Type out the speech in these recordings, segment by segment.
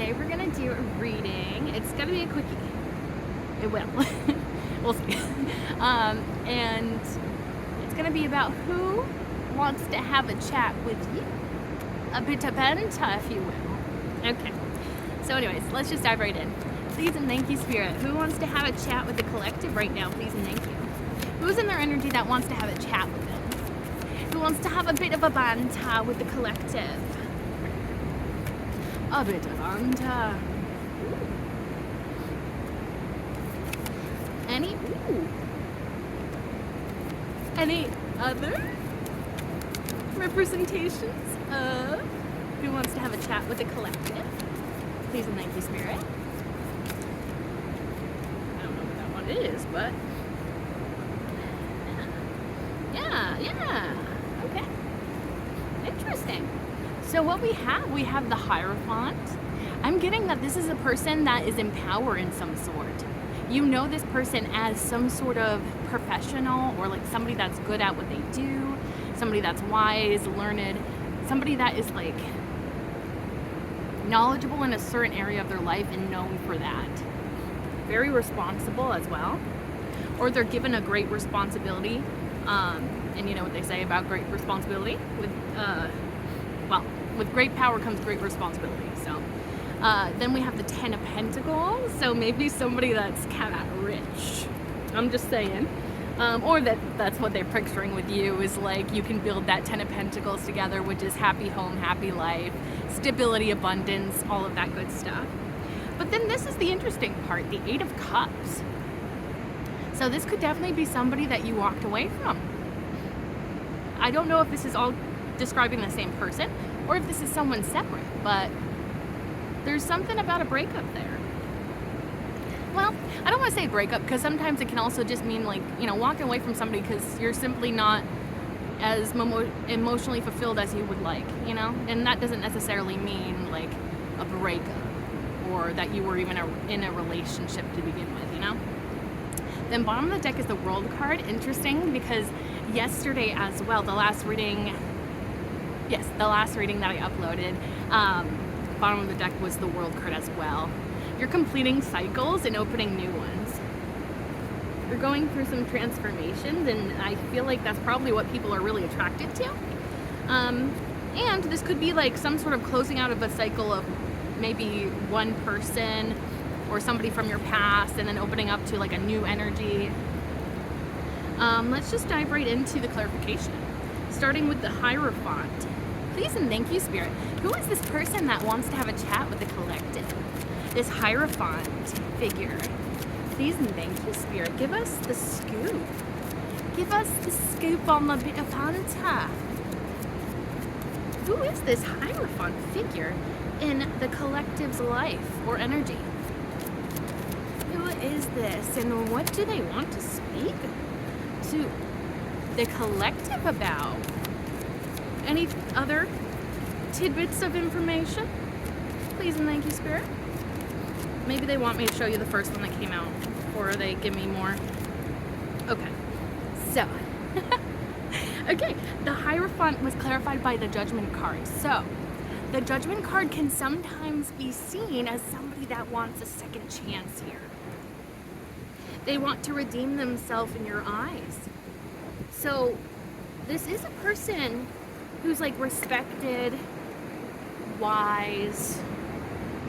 today we're gonna do a reading. It's gonna be a quickie. It will. We'll see. And it's gonna be about who wants to have a chat with you. A bit of banter, if you will. Okay. So anyways, let's just dive right in. Please and thank you, Spirit. Who wants to have a chat with the collective right now? Please and thank you. Who's in their energy that wants to have a chat with them? Who wants to have a bit of a banter with the collective? A bit of banter. Any other representations of who wants to have a chat with the collective? Please and thank you, Spirit. I don't know what that one is, but yeah. Okay. Interesting. So what we have the Hierophant. I'm getting that this is a person that is in power in some sort. You know this person as some sort of professional, or like somebody that's good at what they do, somebody that's wise, learned, somebody that is like knowledgeable in a certain area of their life and known for that. Very responsible as well. Or they're given a great responsibility. And you know what they say about great responsibility? With great power comes great responsibility. So then we have the Ten of Pentacles. So maybe somebody that's kind of rich. I'm just saying. Or that's what they're picturing with you, is like you can build that Ten of Pentacles together, which is happy home, happy life, stability, abundance, all of that good stuff. But then this is the interesting part, the Eight of Cups. So this could definitely be somebody that you walked away from. I don't know if this is all describing the same person or if this is someone separate, but there's something about a breakup there. Well, I don't want to say breakup, because sometimes it can also just mean like, you know, walking away from somebody because you're simply not as emotionally fulfilled as you would like, you know? And that doesn't necessarily mean like a breakup or that you were even in a relationship to begin with, you know? Then bottom of the deck is the World card. Interesting, because yesterday as well, the last reading that I uploaded, bottom of the deck was the World card as well. You're completing cycles and opening new ones. You're going through some transformations, and I feel like that's probably what people are really attracted to. And this could be like some sort of closing out of a cycle of maybe one person or somebody from your past, and then opening up to like a new energy. Let's just dive right into the clarification. Starting with the Hierophant. Please and thank you, Spirit. Who is this person that wants to have a chat with the collective? This Hierophant figure. Please and thank you, Spirit. Give us the scoop. Give us the scoop on the bit of banter. Who is this Hierophant figure in the collective's life or energy? Who is this, and what do they want to speak to the collective about? Any other tidbits of information? Please and thank you, Spirit. Maybe they want me to show you the first one that came out, or they give me more. Okay, so okay, the Hierophant was clarified by the Judgment card. So the Judgment card can sometimes be seen as somebody that wants a second chance here. They want to redeem themselves in your eyes. So this is a person who's like respected, wise,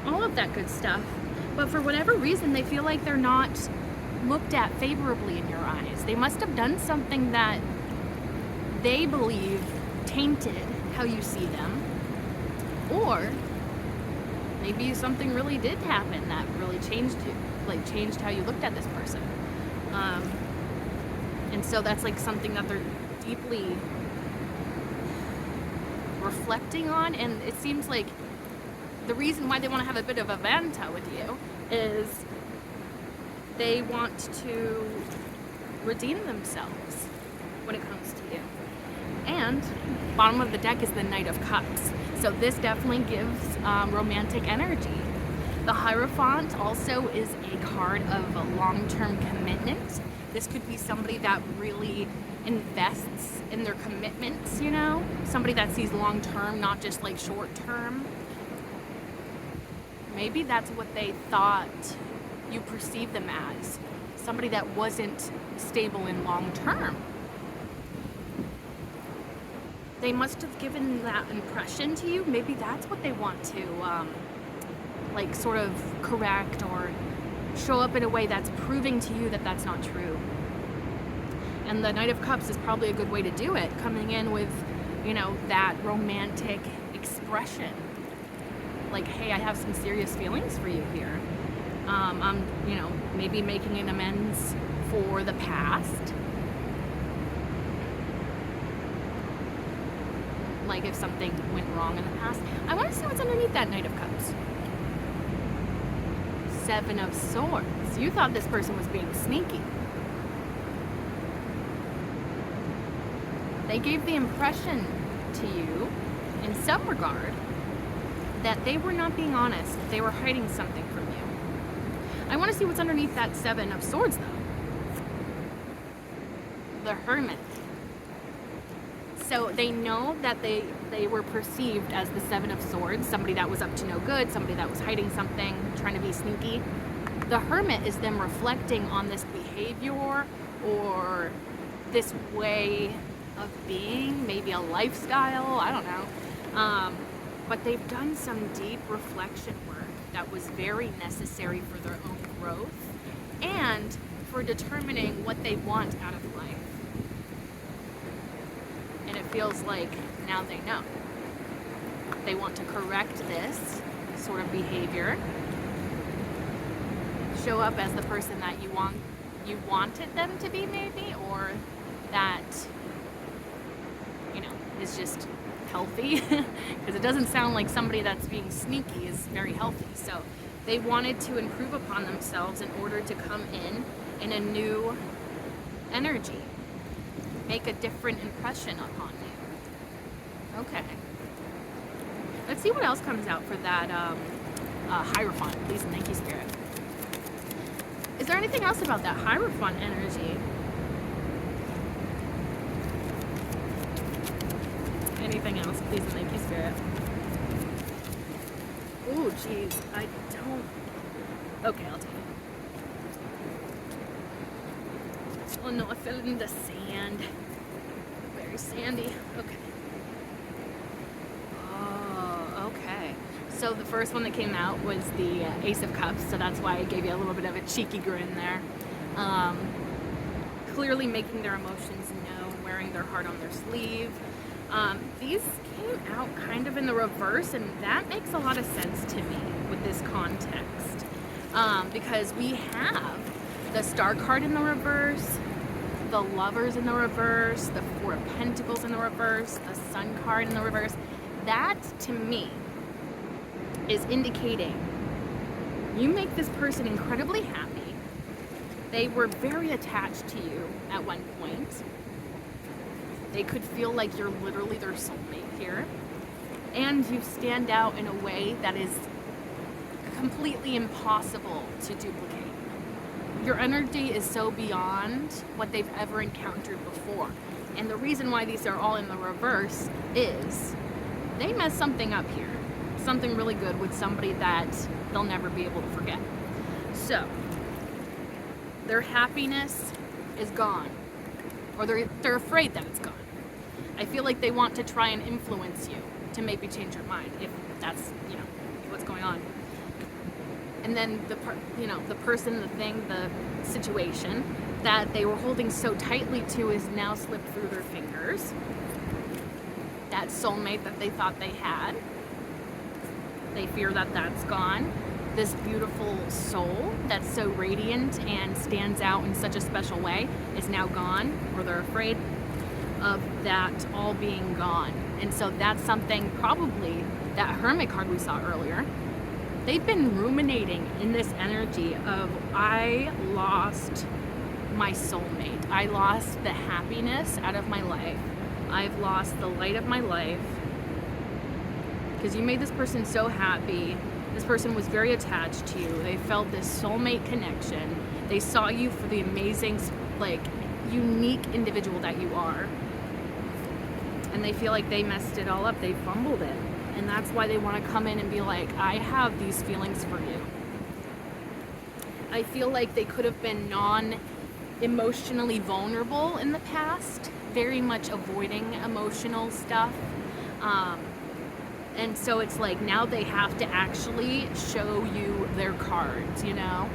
all of that good stuff. But for whatever reason, they feel like they're not looked at favorably in your eyes. They must have done something that they believe tainted how you see them. Or maybe something really did happen that really changed you, like changed how you looked at this person. And so that's like something that they're deeply reflecting on. And it seems like the reason why they want to have a bit of a banter with you is they want to redeem themselves when it comes to you. And bottom of the deck is the Knight of Cups. So this definitely gives romantic energy. The Hierophant also is a card of a long-term commitment. This could be somebody that really invests in their commitments, you know? Somebody that sees long-term, not just like short-term. Maybe that's what they thought you perceived them as. Somebody that wasn't stable in long term. They must have given that impression to you. Maybe that's what they want to like sort of correct or show up in a way that's proving to you that that's not true. And the Knight of Cups is probably a good way to do it, coming in with, you know, that romantic expression. Like, hey, I have some serious feelings for you here. I'm, you know, maybe making an amends for the past. Like if something went wrong in the past. I want to see what's underneath that Knight of Cups. Seven of Swords. You thought this person was being sneaky. They gave the impression to you, in some regard, that they were not being honest. They were hiding something from you. I want to see what's underneath that Seven of Swords, though. The Hermit. So they know that they were perceived as the Seven of Swords, somebody that was up to no good, somebody that was hiding something, trying to be sneaky. The Hermit is them reflecting on this behavior or this way of being, maybe a lifestyle, I don't know. But they've done some deep reflection work that was very necessary for their own growth and for determining what they want out of life. And it feels like now they know. They want to correct this sort of behavior, show up as the person that you wanted them to be, maybe, or that, you know, is just healthy, because it doesn't sound like somebody that's being sneaky is very healthy. So they wanted to improve upon themselves in order to come in a new energy, make a different impression upon you. Okay. Let's see what else comes out for that Hierophant, please, and thank you, Spirit. Is there anything else about that Hierophant energy? Anything else, please, and thank you, Spirit. Ooh, jeez, I don't... Okay, I'll take it. Oh no, I fell in the sand. Very sandy. Okay. Oh, okay. So the first one that came out was the Ace of Cups, so that's why I gave you a little bit of a cheeky grin there. Clearly making their emotions known, wearing their heart on their sleeve. These came out kind of in the reverse, and that makes a lot of sense to me with this context. Because we have the Star card in the reverse, the Lovers in the reverse, the Four of Pentacles in the reverse, the Sun card in the reverse. That, to me, is indicating you make this person incredibly happy. They were very attached to you at one point. They could feel like you're literally their soulmate here. And you stand out in a way that is completely impossible to duplicate. Your energy is so beyond what they've ever encountered before. And the reason why these are all in the reverse is they messed something up here. Something really good with somebody that they'll never be able to forget. So, their happiness is gone. Or they're afraid that it's gone. I feel like they want to try and influence you to maybe change your mind, if that's, you know, what's going on. And then the person, the thing, the situation that they were holding so tightly to is now slipped through their fingers. That soulmate that they thought they had, they fear that that's gone. This beautiful soul that's so radiant and stands out in such a special way is now gone, or they're afraid of that all being gone. And so that's something, probably that Hermit card we saw earlier, they've been ruminating in this energy of, I lost my soulmate. I lost the happiness out of my life. I've lost the light of my life. Because you made this person so happy. This person was very attached to you. They felt this soulmate connection. They saw you for the amazing, like, unique individual that you are. And they feel like they messed it all up. They fumbled it. And that's why they want to come in and be like, I have these feelings for you. I feel like they could have been non-emotionally vulnerable in the past, very much avoiding emotional stuff. And so it's like now they have to actually show you their cards, you know?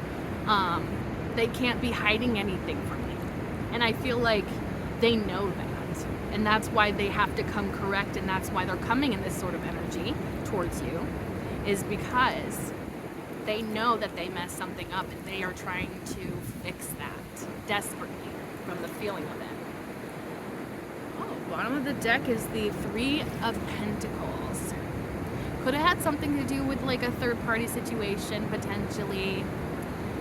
They can't be hiding anything from you. And I feel like they know that. And that's why they have to come correct, and that's why they're coming in this sort of energy towards you, is because they know that they messed something up and they are trying to fix that desperately from the feeling of it. Oh, bottom of the deck is the Three of Pentacles. Could have had something to do with like a third party situation potentially,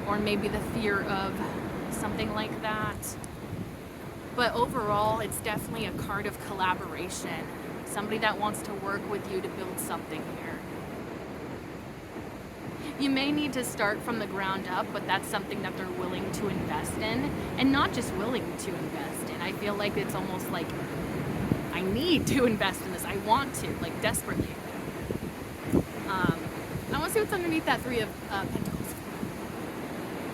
or maybe the fear of something like that. But overall, it's definitely a card of collaboration. Somebody that wants to work with you to build something here. You may need to start from the ground up, but that's something that they're willing to invest in. And not just willing to invest in. I feel like it's almost like, I need to invest in this. I want to, like desperately. I want to see what's underneath that Three of Pentacles.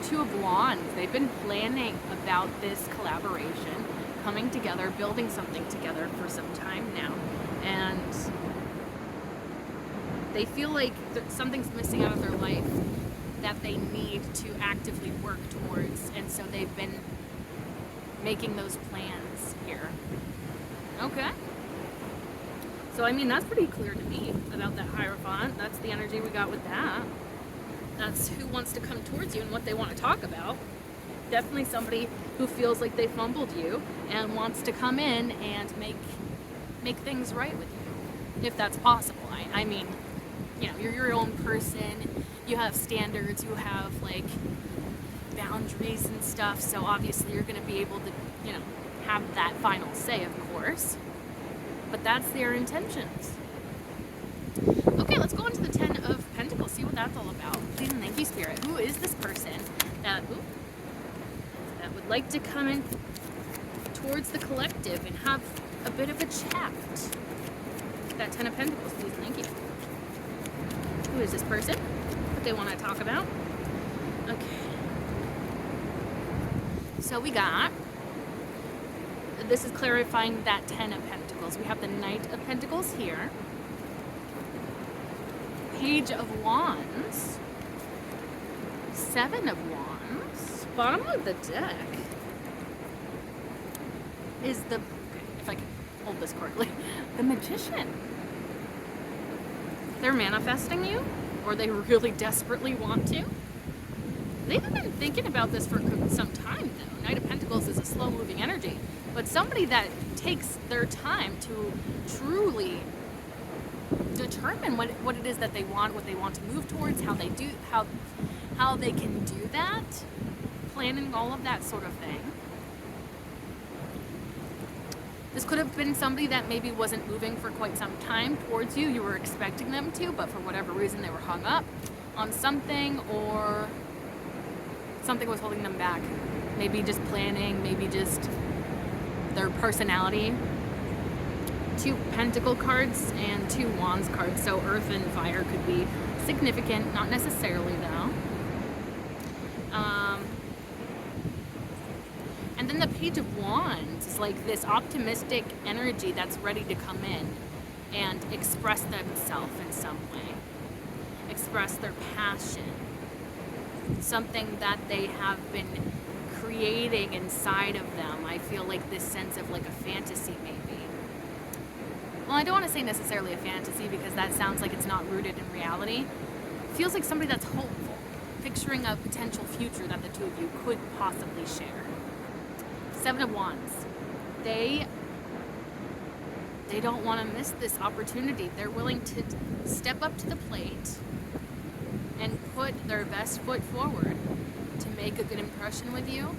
Two of Wands. They've been planning about this collaboration, coming together, building something together for some time now. And they feel like something's missing out of their life that they need to actively work towards. And so they've been making those plans here. Okay. So, I mean, that's pretty clear to me about that Hierophant. That's the energy we got with that. That's who wants to come towards you and what they want to talk about. Definitely somebody who feels like they fumbled you and wants to come in and make things right with you, if that's possible. I mean, you know, you're your own person. You have standards. You have like boundaries and stuff. So obviously, you're going to be able to, you know, have that final say, of course. But that's their intentions. Okay, let's go into the Ten of Pentacles, see what that's all about. Please and thank you, Spirit. Who is this person that would like to come in towards the collective and have a bit of a chat? That Ten of Pentacles, please and thank you. Who is this person? What they want to talk about? Okay. So we got, this is clarifying that Ten of Pentacles. We have the Knight of Pentacles here. Page of Wands. Seven of Wands. Bottom of the deck is the, if I can hold this correctly, the Magician. They're manifesting you, or they really desperately want to. They've been thinking about this for some time, though. Knight of Pentacles is a slow-moving energy, but somebody that takes their time to truly determine what it is that they want, what they want to move towards, how they can do that, planning all of that sort of thing. This could have been somebody that maybe wasn't moving for quite some time towards you. You were expecting them to, but for whatever reason they were hung up on something, or something was holding them back. Maybe just planning, maybe just their personality. Two Pentacle cards and two Wands cards, so Earth and Fire could be significant, not necessarily though. And then the Page of Wands is like this optimistic energy that's ready to come in and express themselves in some way, express their passion, something that they have been creating inside of them. I feel like this sense of like a fantasy maybe. Well, I don't want to say necessarily a fantasy because that sounds like it's not rooted in reality. It feels like somebody that's hopeful, picturing a potential future that the two of you could possibly share. Seven of Wands. They don't want to miss this opportunity. They're willing to step up to the plate and put their best foot forward to make a good impression with you.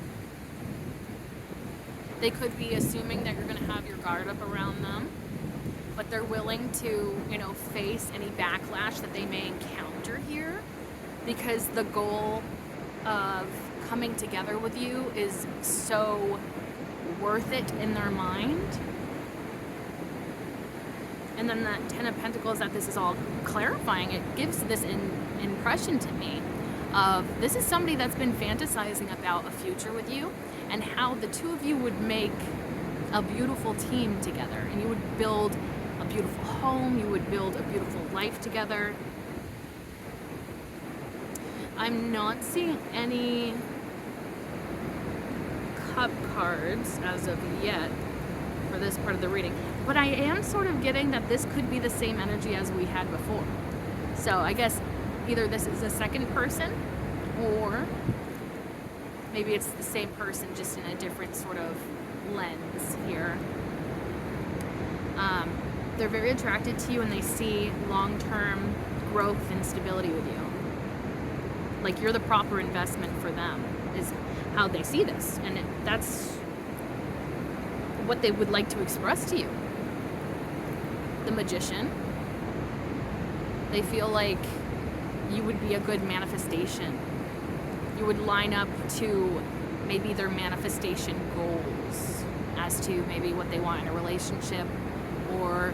They could be assuming that you're going to have your guard up around them, but they're willing to, you know, face any backlash that they may encounter here, because the goal of coming together with you is so worth it in their mind. And then that Ten of Pentacles that this is all clarifying, it gives this impression to me of this is somebody that's been fantasizing about a future with you and how the two of you would make a beautiful team together, and you would build a beautiful home, you would build a beautiful life together. I'm not seeing any cup cards as of yet for this part of the reading, but I am sort of getting that this could be the same energy as we had before. So I guess either this is a second person, or maybe it's the same person just in a different sort of lens here. They're very attracted to you and they see long-term growth and stability with you. Like you're the proper investment for them is how they see this, and that's what they would like to express to you. The Magician, they feel like you would be a good manifestation. You would line up to maybe their manifestation goals as to maybe what they want in a relationship, or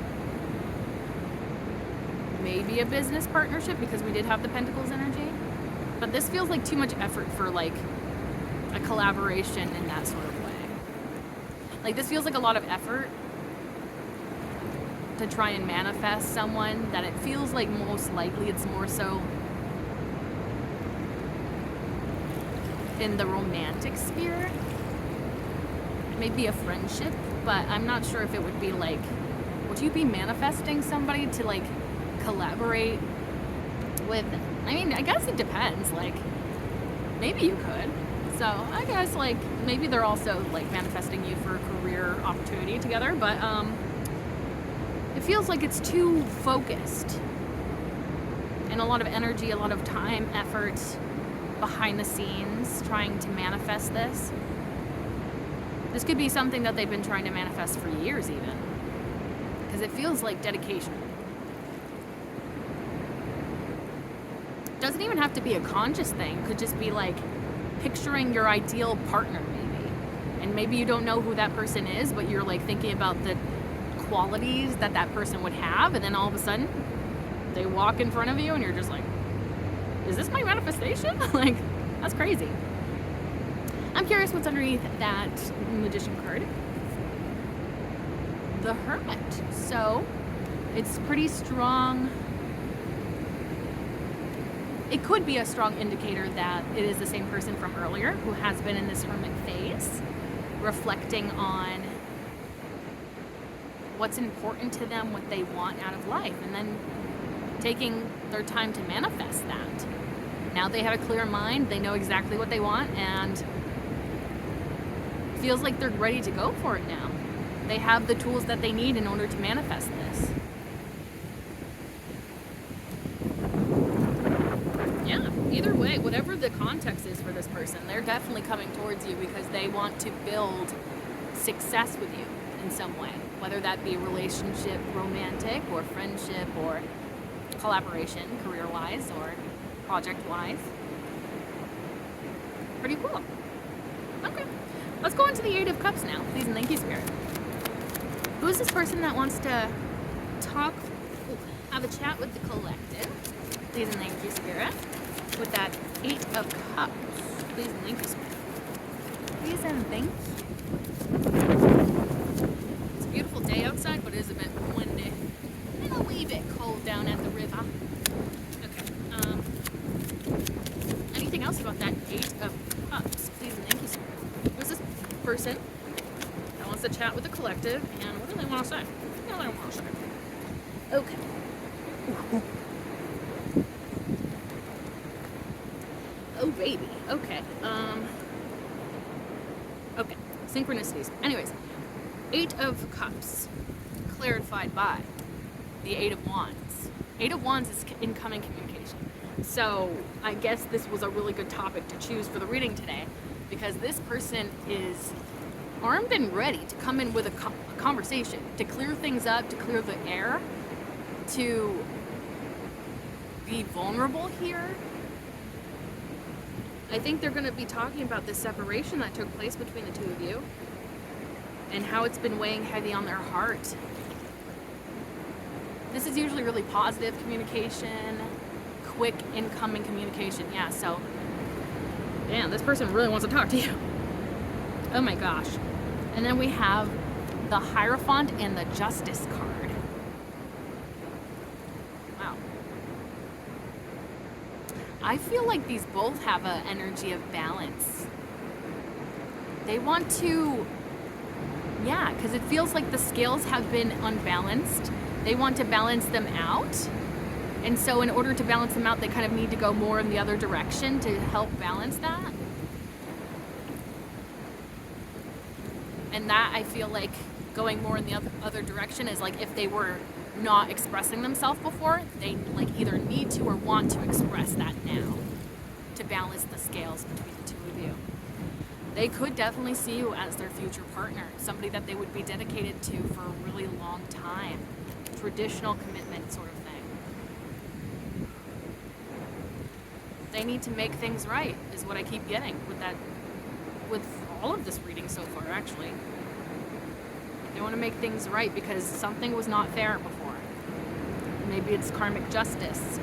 maybe a business partnership, because we did have the Pentacles energy. But this feels like too much effort for like a collaboration in that sort of way. Like this feels like a lot of effort to try and manifest someone that it feels like most likely it's more so in the romantic sphere. Maybe a friendship, but I'm not sure if it would be like, would you be manifesting somebody to like collaborate with? I mean, I guess it depends. Like, maybe you could. So I guess like maybe they're also like manifesting you for a career opportunity together, but it feels like it's too focused and a lot of energy, a lot of time, effort behind the scenes trying to manifest this. This could be something that they've been trying to manifest for years even, because it feels like dedication. Doesn't even have to be a conscious thing. Could just be like picturing your ideal partner maybe. And maybe you don't know who that person is, but you're like thinking about the qualities that that person would have, and then all of a sudden they walk in front of you and you're just like, is this my manifestation? Like, that's crazy. I'm curious what's underneath that Magician card. The Hermit. So it's pretty strong. It could be a strong indicator that it is the same person from earlier who has been in this hermit phase, reflecting on what's important to them, what they want out of life, and then taking their time to manifest that. Now they have a clear mind, they know exactly what they want, and feels like they're ready to go for it now. They have the tools that they need in order to manifest this. Yeah, either way, whatever the context is for this person, they're definitely coming towards you because they want to build success with you in some way, whether that be relationship, romantic, or friendship, or collaboration, career-wise, or project-wise. Pretty cool. Okay, let's go into the Eight of Cups now. Please and thank you, Spirit. Who is this person that wants to talk, have a chat with the collective? Please and thank you, Spirit. With that Eight of Cups. Please and thank you, Spirit. Please and thank you. It's a beautiful day outside, but it is a bit windy and a wee bit cold down at the river. Okay. Anything else about that Eight of Cups? Please and thank you, Spirit. Who's this person that wants to chat with the collective, and what do they want to say? What do they want to say? Okay. Oh, baby. Okay. Okay. Synchronicities. Anyways, Eight of Cups, clarified by the Eight of Wands. Eight of Wands is incoming communication. So I guess this was a really good topic to choose for the reading today, because this person is armed and ready to come in with a conversation, to clear things up, to clear the air, to be vulnerable here. I think they're going to be talking about this separation that took place between the two of you and how it's been weighing heavy on their heart. This is usually really positive communication, quick incoming communication. Yeah, so, damn, this person really wants to talk to you. Oh my gosh. And then we have the Hierophant and the Justice card. Wow. I feel like these both have an energy of balance. They want to, yeah, because it feels like the scales have been unbalanced. They want to balance them out. And so in order to balance them out, they kind of need to go more in the other direction to help balance that. And that, I feel like going more in the other direction is like if they were not expressing themselves before, they like either need to or want to express that now to balance the scales between the two of you. They could definitely see you as their future partner, somebody that they would be dedicated to for a really long time. Traditional commitment sort of thing. They need to make things right, is what I keep getting with all of this reading so far, actually. They want to make things right because something was not fair before. Maybe it's karmic justice.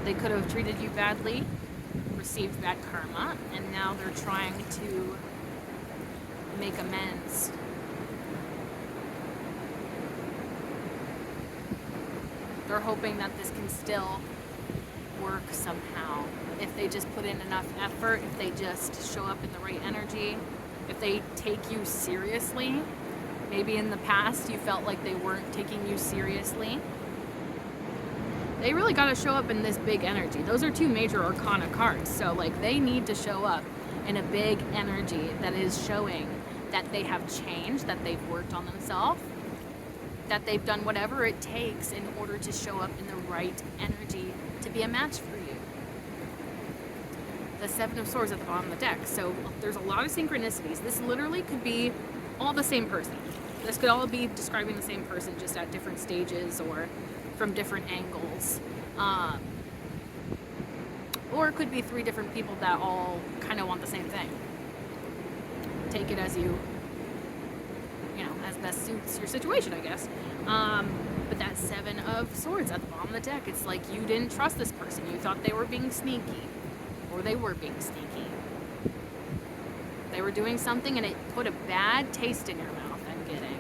They could have treated you badly, received bad karma, and now they're trying to make amends. They're hoping that this can still work somehow. If they just put in enough effort, if they just show up in the right energy, if they take you seriously. Maybe in the past you felt like they weren't taking you seriously. They really got to show up in this big energy. Those are two major arcana cards. So like they need to show up in a big energy that is showing that they have changed, that they've worked on themselves, that they've done whatever it takes in order to show up in the right energy to be a match for you. The Seven of Swords at the bottom of the deck. So there's a lot of synchronicities. This literally could be all the same person. This could all be describing the same person just at different stages or from different angles. Or it could be three different people that all kind of want the same thing. Take it as you know, as best suits your situation, I guess. But that Seven of Swords at the bottom of the deck, it's like you didn't trust this person. You thought they were being sneaky. Or they were being sneaky. They were doing something and it put a bad taste in your mouth, I'm getting.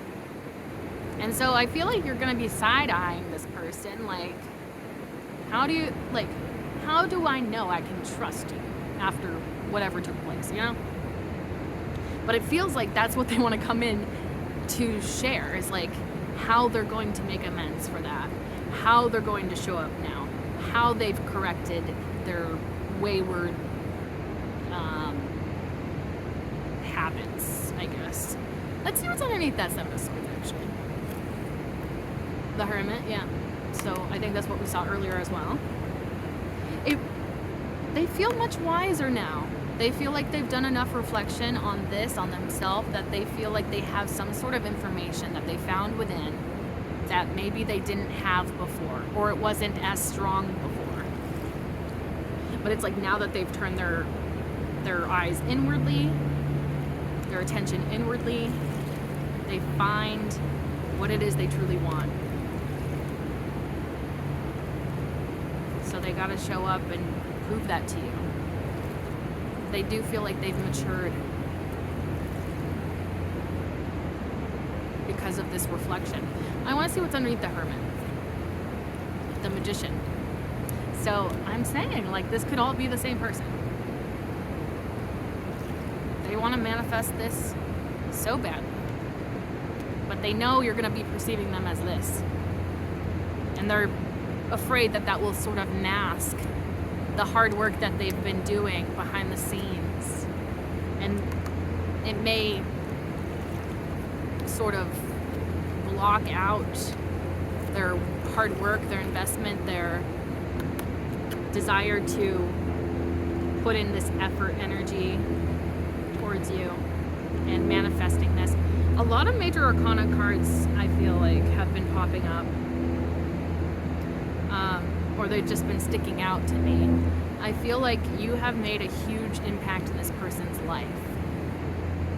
And so I feel like you're gonna be side-eyeing this person, like, how do I know I can trust you after whatever took place, you know? But it feels like that's what they want to come in to share, is like how they're going to make amends for that, how they're going to show up now, how they've corrected their wayward habits, I guess. Let's see what's underneath that Seven of Swords, actually. The Hermit, yeah. So I think that's what we saw earlier as well. They feel much wiser now. They feel like they've done enough reflection on this, on themselves, that they feel like they have some sort of information that they found within that maybe they didn't have before, or it wasn't as strong before. But it's like now that they've turned their eyes inwardly, their attention inwardly, they find what it is they truly want. So they gotta show up and prove that to you. They do feel like they've matured because of this reflection. I want to see what's underneath the Hermit, the Magician. So I'm saying, like, this could all be the same person. They want to manifest this so badly, but they know you're going to be perceiving them as this, and they're afraid that that will sort of mask the hard work that they've been doing behind the scenes, and it may sort of block out their hard work, their investment, their desire to put in this effort, energy towards you and manifesting this. A lot of major arcana cards, I feel like, have been popping up, or they've just been sticking out to me. I feel like you have made a huge impact in this person's life,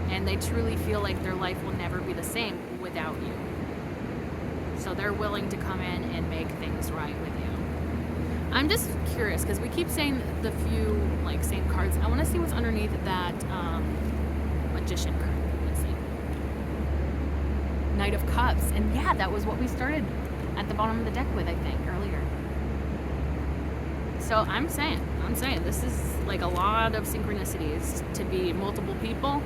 and they truly feel like their life will never be the same without you. So they're willing to come in and make things right with you. I'm just curious because we keep saying the few like same cards. I want to see what's underneath that Magician card. Let's see. Knight of Cups. And yeah, that was what we started at the bottom of the deck with, I think, earlier. So I'm saying this is like a lot of synchronicities to be multiple people.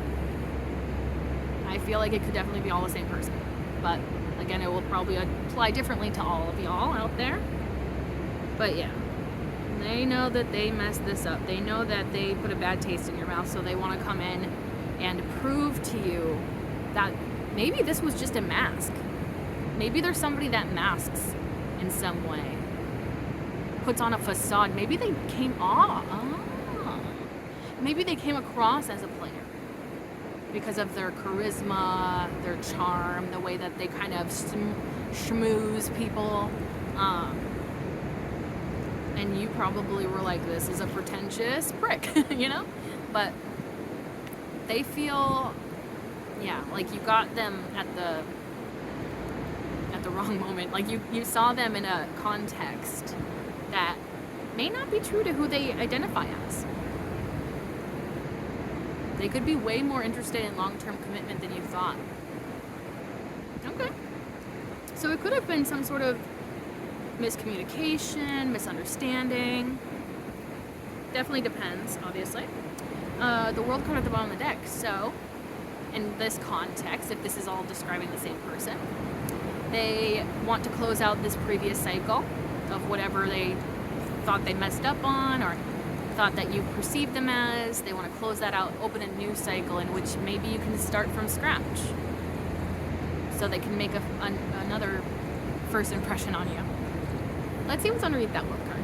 I feel like it could definitely be all the same person. But again, it will probably apply differently to all of y'all out there. But yeah, they know that they messed this up. They know that they put a bad taste in your mouth, so they want to come in and prove to you that maybe this was just a mask. Maybe there's somebody that masks in some way, puts on a facade. Maybe they came maybe they came across as a player because of their charisma, their charm, the way that they kind of schmooze people. And you probably were like, this is a pretentious prick, you know? But they feel, yeah, like you got them at the wrong moment. Like you saw them in a context that may not be true to who they identify as. They could be way more interested in long-term commitment than you thought. Okay. So it could have been some sort of miscommunication, misunderstanding. Definitely depends, obviously. The World card at the bottom of the deck. So, in this context, if this is all describing the same person, they want to close out this previous cycle of whatever they thought they messed up on or thought that you perceived them as. They want to close that out, open a new cycle in which maybe you can start from scratch. So they can make another first impression on you. Let's see what's underneath that World card.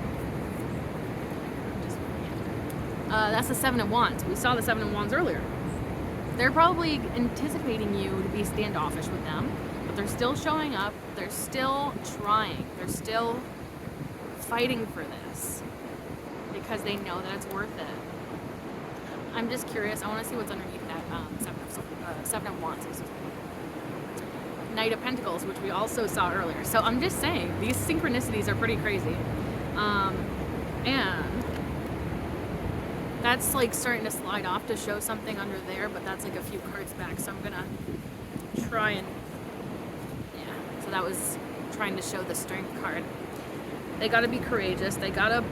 That's the Seven of Wands. We saw the Seven of Wands earlier. They're probably anticipating you to be standoffish with them, but they're still showing up. They're still trying. They're still fighting for this because they know that it's worth it. I'm just curious. I want to see what's underneath that Seven of Wands. Knight of Pentacles, which we also saw earlier. So I'm just saying, these synchronicities are pretty crazy. And that's like starting to slide off to show something under there, but that's like a few cards back. So I'm gonna try and, yeah. So that was trying to show the Strength card. They gotta be courageous. They gotta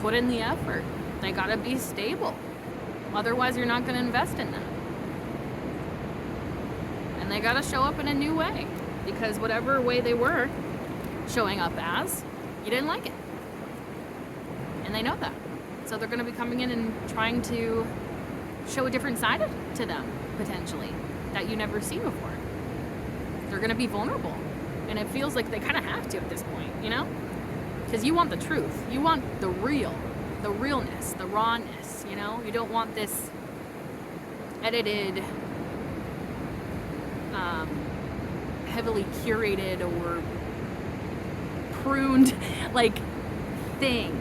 put in the effort. They gotta be stable. Otherwise, you're not gonna invest in them. And they gotta show up in a new way, because whatever way they were showing up as, you didn't like it. And they know that. So they're gonna be coming in and trying to show a different side to them, potentially, that you never seen before. They're gonna be vulnerable. And it feels like they kind of have to at this point, you know? Because you want the truth. You want the real, the realness, the rawness, you know? You don't want this edited, heavily curated or pruned like thing.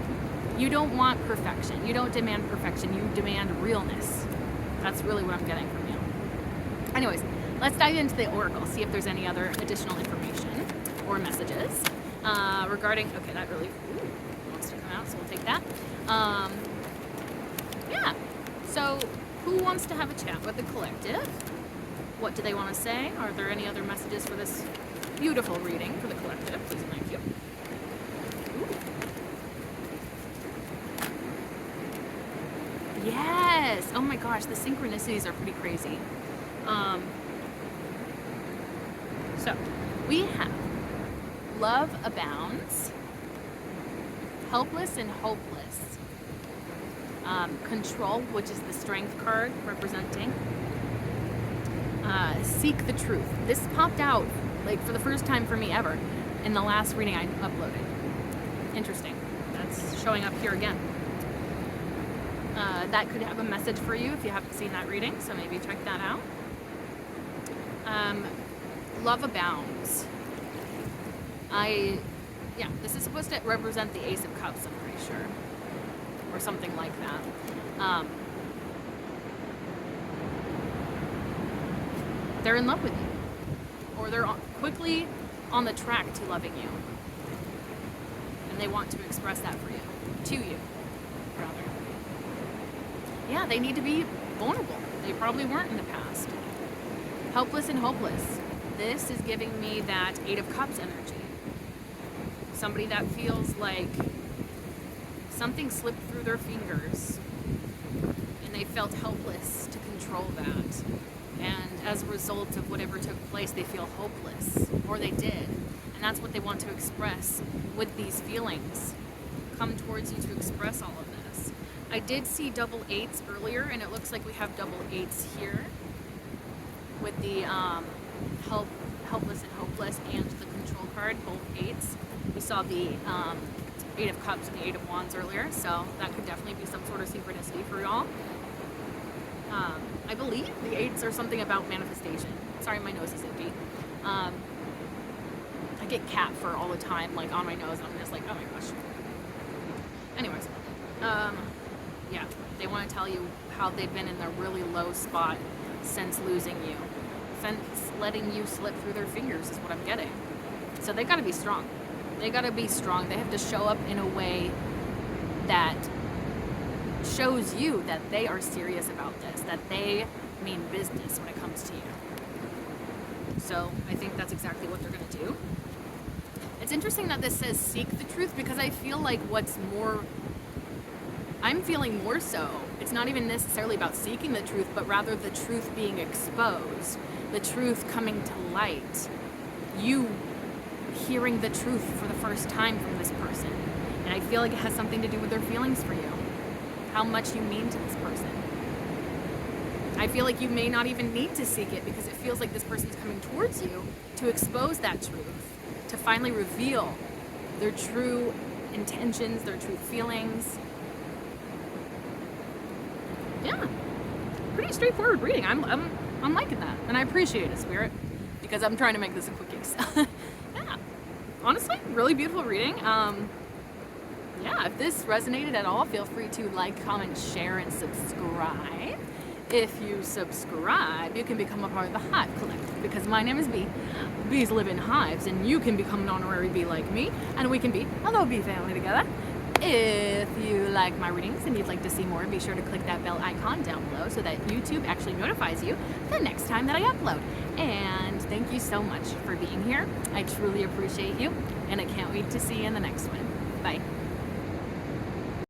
You don't want perfection. You don't demand perfection. You demand realness. That's really what I'm getting from you. Anyways, let's dive into the Oracle, see if there's any other additional information or messages regarding, okay, that really wants to come out, so we'll take that. Yeah, so who wants to have a chat with the collective? What do they want to say? Are there any other messages for this beautiful reading for the collective? Please and thank you. Ooh. Yes! Oh my gosh, the synchronicities are pretty crazy. So, we have Love Abounds, Helpless and Hopeless, Control, which is the Strength card representing, Seek the Truth. This popped out like for the first time for me ever in the last reading I uploaded. Interesting. That's showing up here again. That could have a message for you if you haven't seen that reading, so maybe check that out. Love Abounds. This is supposed to represent the Ace of Cups, I'm pretty sure. Or something like that. They're in love with you. Or they're quickly on the track to loving you. And they want to express that for you, to you, rather. Yeah, they need to be vulnerable. They probably weren't in the past. Helpless and hopeless. This is giving me that Eight of Cups energy. Somebody that feels like something slipped through their fingers and they felt helpless to control that. And as a result of whatever took place, they feel hopeless, or they did. And that's what they want to express with these feelings. Come towards you to express all of this. I did see double eights earlier, and it looks like we have double eights here with the helpless and hopeless and the control card, both eights. We saw the Eight of Cups and the Eight of Wands earlier, so that could definitely be some sort of synchronicity for y'all. I believe the eights are something about manifestation. Sorry, my nose is itchy. I get cat fur all the time, like on my nose, and I'm just like, oh my gosh. Anyways, yeah, they want to tell you how they've been in a really low spot since losing you. Since letting you slip through their fingers is what I'm getting. So they got to be strong. They got to be strong. They have to show up in a way that shows you that they are serious about this, that they mean business when it comes to you. So I think that's exactly what they're going to do. It's interesting that this says seek the truth, because I feel like I'm feeling more so, it's not even necessarily about seeking the truth, but rather the truth being exposed, the truth coming to light, you hearing the truth for the first time from this person. And I feel like it has something to do with their feelings for you, how much you mean to this person. I feel like you may not even need to seek it, because it feels like this person's coming towards you to expose that truth, to finally reveal their true intentions, their true feelings. Yeah, pretty straightforward reading. I'm liking that, and I appreciate it, Spirit, because I'm trying to make this a quickie. So, yeah, honestly, really beautiful reading. Yeah, if this resonated at all, feel free to like, comment, share, and subscribe. If you subscribe, you can become a part of the Hive Collective, because my name is Bee. Bees live in hives, and you can become an honorary bee like me, and we can be a little bee family together. If you like my readings and you'd like to see more, be sure to click that bell icon down below so that YouTube actually notifies you the next time that I upload. And thank you so much for being here. I truly appreciate you, and I can't wait to see you in the next one. Bye.